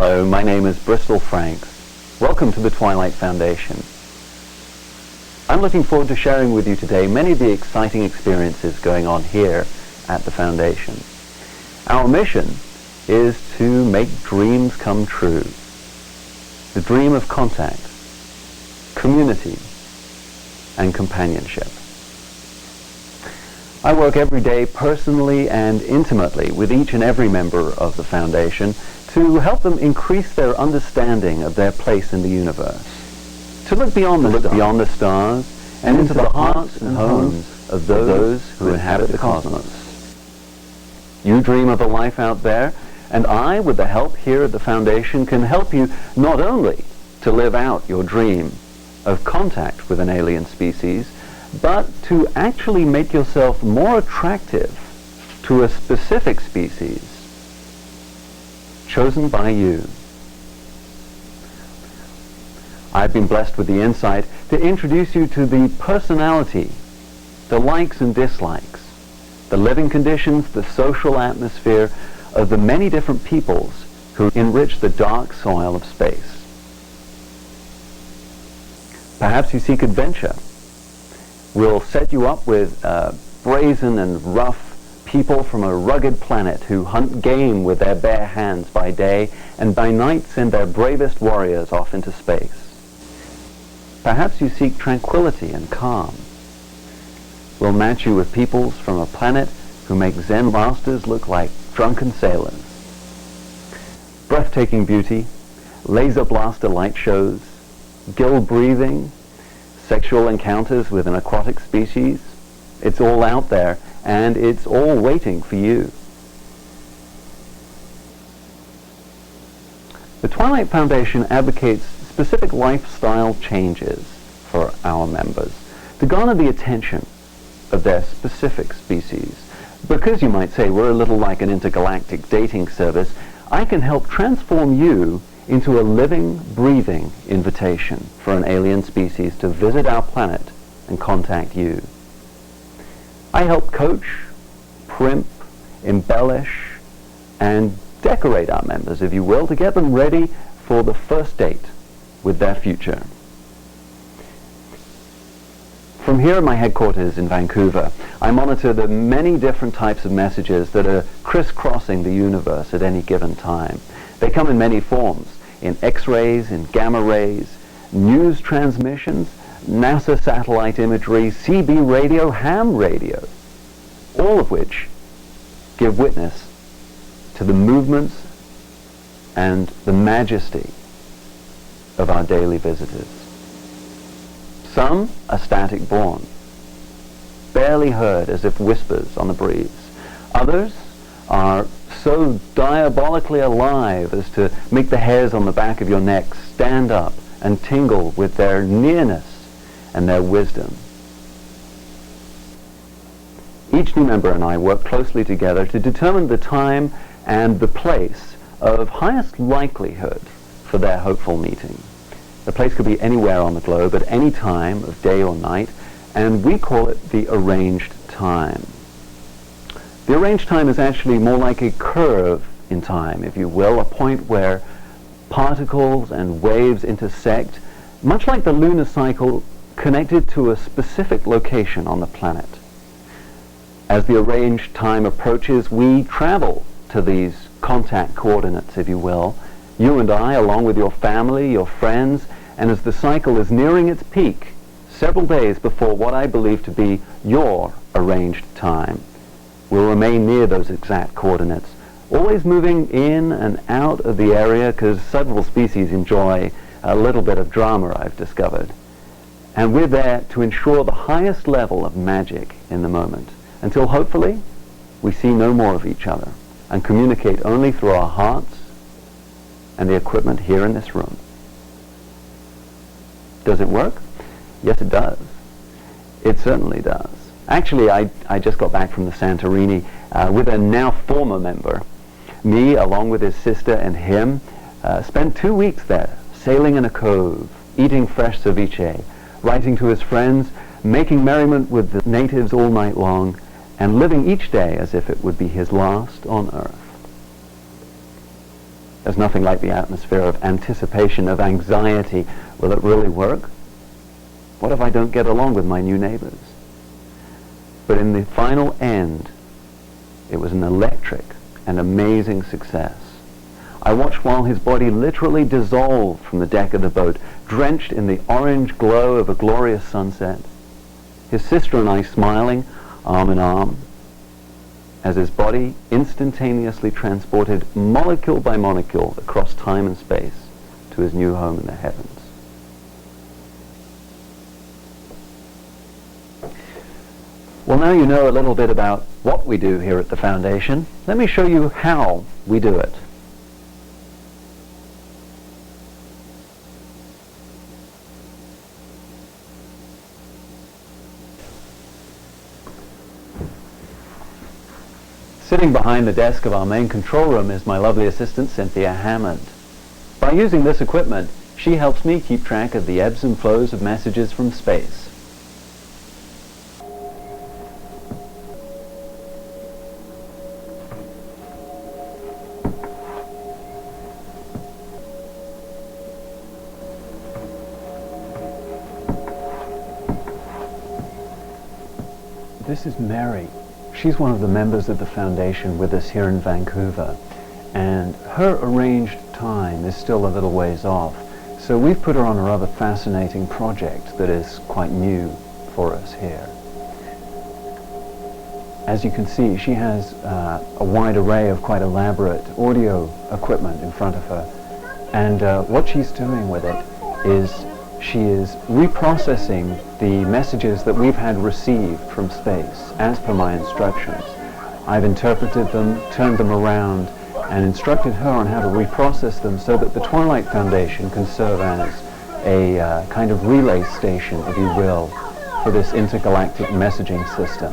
Hello, my name is Bristol Franks. Welcome to the Twilight Foundation. I'm looking forward to sharing with you today many of the exciting experiences going on here at the Foundation. Our mission is to make dreams come true. The dream of contact, community, and companionship. I work every day personally and intimately with each and every member of the Foundation to help them increase their understanding of their place in the universe, to look beyond the stars and into the hearts and homes of those who inhabit the cosmos. You dream of a life out there, and I, with the help here at the Foundation, can help you not only to live out your dream of contact with an alien species, but to actually make yourself more attractive to a specific species chosen by you. I've been blessed with the insight to introduce you to the personality, the likes and dislikes, the living conditions, the social atmosphere of the many different peoples who enrich the dark soil of space. Perhaps you seek adventure. We'll set you up with brazen and rough people from a rugged planet who hunt game with their bare hands by day and by night send their bravest warriors off into space. Perhaps you seek tranquility and calm. We'll match you with peoples from a planet who make Zen masters look like drunken sailors. Breathtaking beauty, laser blaster light shows, gill breathing, sexual encounters with an aquatic species. It's all out there, and it's all waiting for you. The Twilight Foundation advocates specific lifestyle changes for our members to garner the attention of their specific species. Because you might say we're a little like an intergalactic dating service, I can help transform you into a living, breathing invitation for an alien species to visit our planet and contact you. I help coach, primp, embellish, and decorate our members, if you will, to get them ready for the first date with their future. From here at my headquarters in Vancouver, I monitor the many different types of messages that are crisscrossing the universe at any given time. They come in many forms, in X-rays, in gamma rays, news transmissions, NASA satellite imagery, CB radio, ham radio, all of which give witness to the movements and the majesty of our daily visitors. Some are static born, barely heard as if whispers on the breeze. Others are so diabolically alive as to make the hairs on the back of your neck stand up and tingle with their nearness and their wisdom. Each new member and I work closely together to determine the time and the place of highest likelihood for their hopeful meeting. The place could be anywhere on the globe at any time of day or night, and we call it the arranged time. The arranged time is actually more like a curve in time, if you will, a point where particles and waves intersect, much like the lunar cycle connected to a specific location on the planet. As the arranged time approaches, we travel to these contact coordinates, if you will, you and I, along with your family, your friends, and as the cycle is nearing its peak, several days before what I believe to be your arranged time, we'll remain near those exact coordinates, always moving in and out of the area because several species enjoy a little bit of drama, I've discovered. And we're there to ensure the highest level of magic in the moment, until hopefully we see no more of each other and communicate only through our hearts and the equipment here in this room. Does it work? Yes, it does. It certainly does. Actually, I just got back from the Santorini with a now former member. Me, along with his sister and him, spent 2 weeks there, sailing in a cove, eating fresh ceviche, writing to his friends, making merriment with the natives all night long, and living each day as if it would be his last on Earth. There's nothing like the atmosphere of anticipation, of anxiety. Will it really work? What if I don't get along with my new neighbors? But in the final end, it was an electric and amazing success. I watched while his body literally dissolved from the deck of the boat, drenched in the orange glow of a glorious sunset. His sister and I smiling, arm in arm, as his body instantaneously transported molecule by molecule across time and space to his new home in the heavens. Well, now you know a little bit about what we do here at the Foundation. Let me show you how we do it. Sitting behind the desk of our main control room is my lovely assistant, Cynthia Hammond. By using this equipment, she helps me keep track of the ebbs and flows of messages from space. This is Mary. She's one of the members of the Foundation with us here in Vancouver, and her arranged time is still a little ways off, so we've put her on a rather fascinating project that is quite new for us here. As you can see, she has a wide array of quite elaborate audio equipment in front of her, and what she's doing with it is she is reprocessing the messages that we've had received from space as per my instructions. I've interpreted them, turned them around, and instructed her on how to reprocess them so that the Twilight Foundation can serve as a kind of relay station, if you will, for this intergalactic messaging system.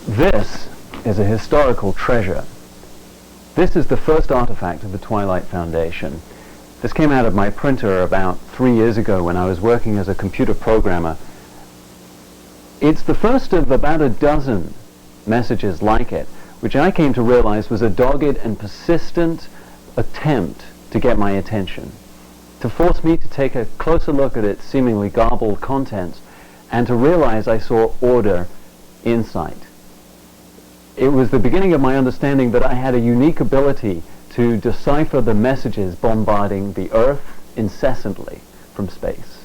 This is a historical treasure. This is the first artifact of the Twilight Foundation. This came out of my printer about 3 years ago when I was working as a computer programmer. It's the first of about a dozen messages like it, which I came to realize was a dogged and persistent attempt to get my attention, to force me to take a closer look at its seemingly garbled contents, and to realize I saw order, insight. It was the beginning of my understanding that I had a unique ability to decipher the messages bombarding the Earth incessantly from space.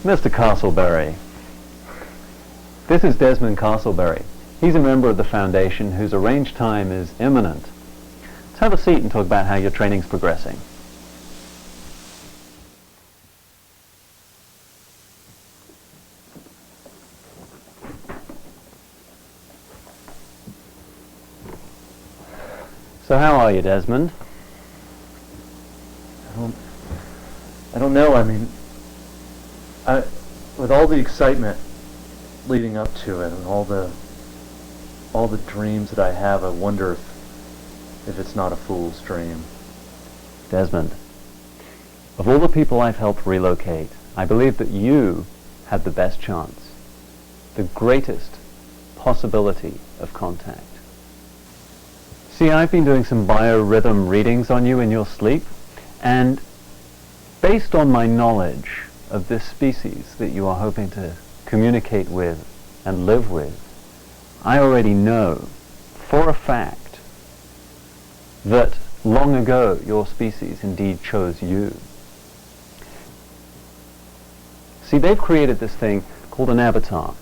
Mr. Castleberry. This is Desmond Castleberry. He's a member of the Foundation whose arranged time is imminent. Let's have a seat and talk about how your training's progressing. So how are you, Desmond? I don't know. I mean, with all the excitement leading up to it and all the dreams that I have, I wonder if it's not a fool's dream. Desmond, of all the people I've helped relocate, I believe that you had the best chance, the greatest possibility of contact. See, I've been doing some biorhythm readings on you in your sleep, and based on my knowledge of this species that you are hoping to communicate with and live with, I already know for a fact that long ago your species indeed chose you. See, they've created this thing called an avatar.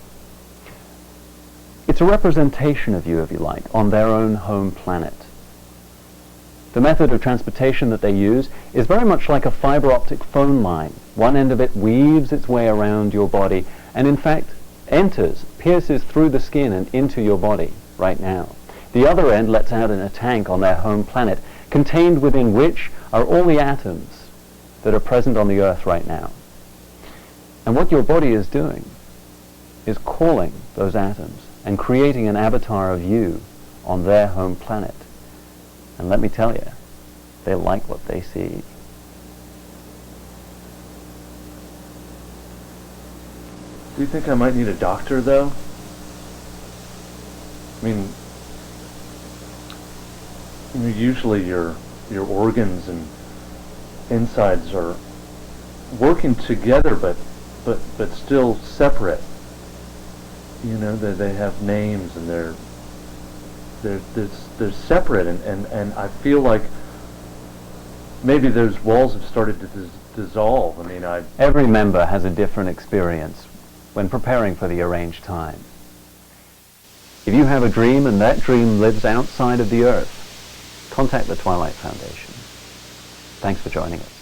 It's a representation of you, if you like, on their own home planet. The method of transportation that they use is very much like a fiber optic phone line. One end of it weaves its way around your body and in fact pierces through the skin and into your body right now. The other end lets out in a tank on their home planet, contained within which are all the atoms that are present on the Earth right now. And what your body is doing is calling those atoms and creating an avatar of you on their home planet. And let me tell you, they like what they see. Do you think I might need a doctor, though? I mean, usually your organs and insides are working together, but still separate. They have names and they're separate, and I feel like maybe those walls have started to dissolve. Every member has a different experience when preparing for the arranged time. If you have a dream and that dream lives outside of the Earth, contact the Twilight Foundation. Thanks for joining us.